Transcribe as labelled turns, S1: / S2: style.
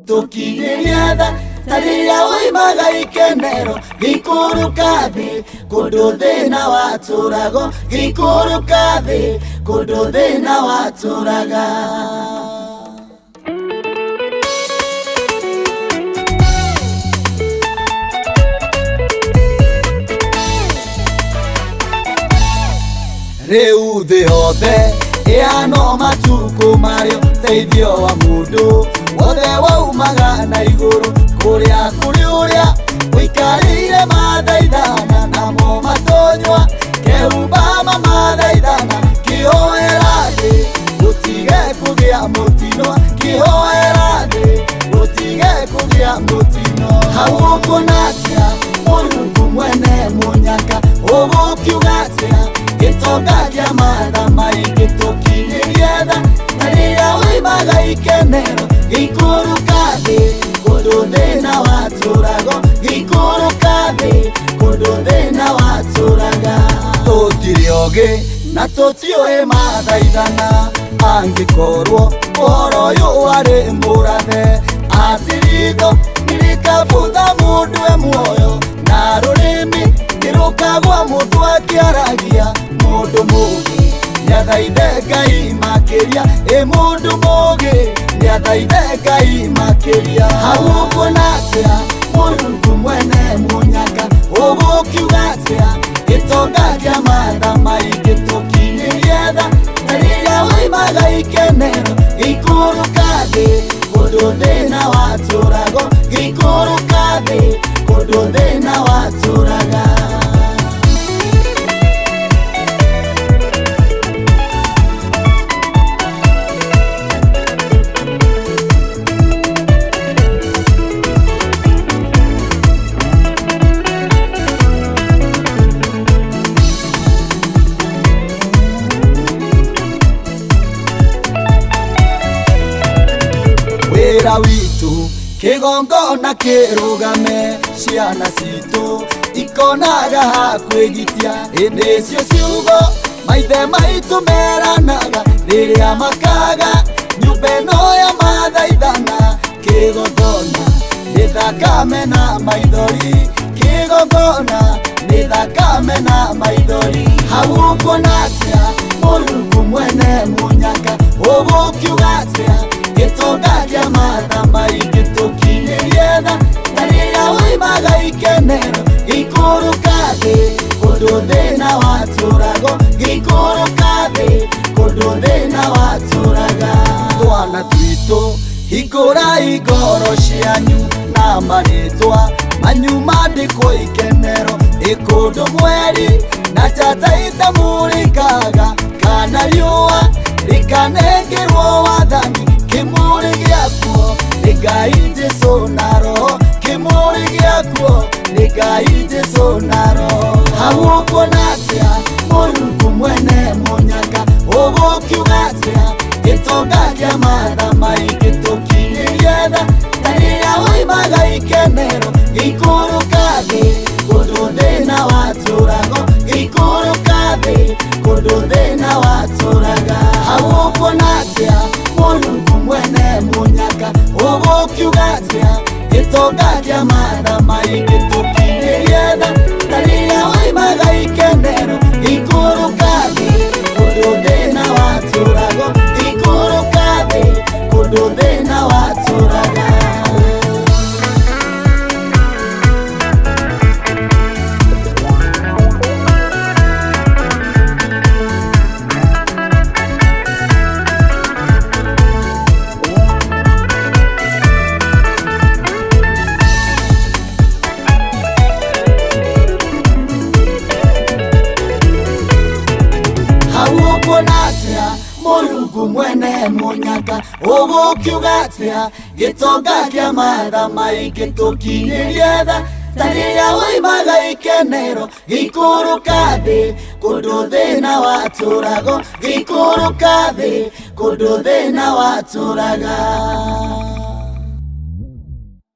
S1: tukinyĩria tha tarĩrĩa woimaga ikenero gĩikũrũka thĩ kũndũ thĩna watũrago gĩikũrũka thĩ kũndũ thĩna watũraga. Rĩu thĩ yothe ĩhana matukũ marĩo teithio wa mũndũ wothe waumaga na igũrũ kũrĩa kũrĩ ũrĩa ũikarĩire mathaithana namo matonywa kehumba mathaithana kĩhoera thĩ gũtige kũgĩa mũtino kĩhoera thĩ gũtige kũgĩa mũtino. Hau ũkuona atĩa Mũrungu mwene mũnyaka ũgũkiuga atĩa gĩtonga kĩa matha maingĩ tũkinyĩrie tha tarĩrĩa woimaga ikenero gĩikũrũka thĩ kũndũ thĩna watũrago gĩikũrũka thĩ kũndũ thĩna watũraga. Tũtirĩ ogĩ na tũtiũĩ mathaithana angĩkorwo ũhoro ũyũ warĩ mũrathe atiritho nĩrĩkabutha mũndũ e muoyo na rũrĩmĩ nĩrũkagwa mũndũ akĩaragia mũndũ mũgĩ nĩathaithe Ngai makĩria mũndũ mũgĩ nĩathaithe Ngai makĩria. Hau ũkuona atĩa Mũrungu mwene mũnyaka ũgũkiuga atĩa gĩtonga kĩa matha maingĩ tũkinyĩrie tha tarĩrĩa woimaga ikenero gĩikũrũka thĩ kũndũ thĩna watũrago gĩikũrũka thĩ kũndũ thĩna watũraga. Wĩra witũ kĩgongona kĩrũgame ciana citũ ikonaga ha kwĩgitia hĩndĩ icio ciugo maithe maitũ meranaga rĩrĩa makaga nyũmba ĩno ya mathaithana kĩgongona nĩ thakame na maithori kĩgongona nĩ thakame na maithori. Hau ũkuona atĩa Mũrungu mwene mũnyaka ũgũkiuga atĩa gĩtonga kĩa matha maingĩ tũkinyĩrie tha tarĩrĩa woimaga ikenero gĩikũrũka thĩ kũndũ thĩna watũrago gĩikũrũka thĩ kũndũ thĩna watũraga. Twana twitũ hingũrai ngoro cianyu na marĩtwa manyu mandĩkwo ikenero kũndũ mweri na njata itamũrĩkaga kana riũa rĩkanengerwo wathani kĩmũrĩ gĩakuo nĩ Ngai Jesũ na roho kĩmũrĩ gĩakuo nĩ Ngai Jesũ na roho. Hau ũkuona atĩa Mũrungu mwene mũnyaka ũgũkiuga atĩa gĩtonga kĩa matha maingĩ tũkinyĩrie tha tarĩrĩa woimaga ikenero gĩikũrũka thĩ kũndũ thĩna watũrago gĩikũrũka thĩ kũndũ thĩna watũraga. Hau ũkuona atĩa Mũrungu mwene mũnyaka ũgũkiuga atĩa gĩtonga kĩa matha maingĩ tũkinyĩrie tha tarĩrĩa woimaga ikenero gĩikũrũka thĩ kũndũ thĩna watũrago gĩikũrũka thĩ kũndũ thĩna watũraga. Mũrungu mwene mũnyaka ũgũkiuga atĩa gĩtonga kĩa matha maingĩ tũkinyĩrie tha tarĩrĩa woimaga ikenero gĩikũrũka thĩ kũndũ thĩna watũrago gĩikũrũka thĩ kũndũ thĩna watũraga.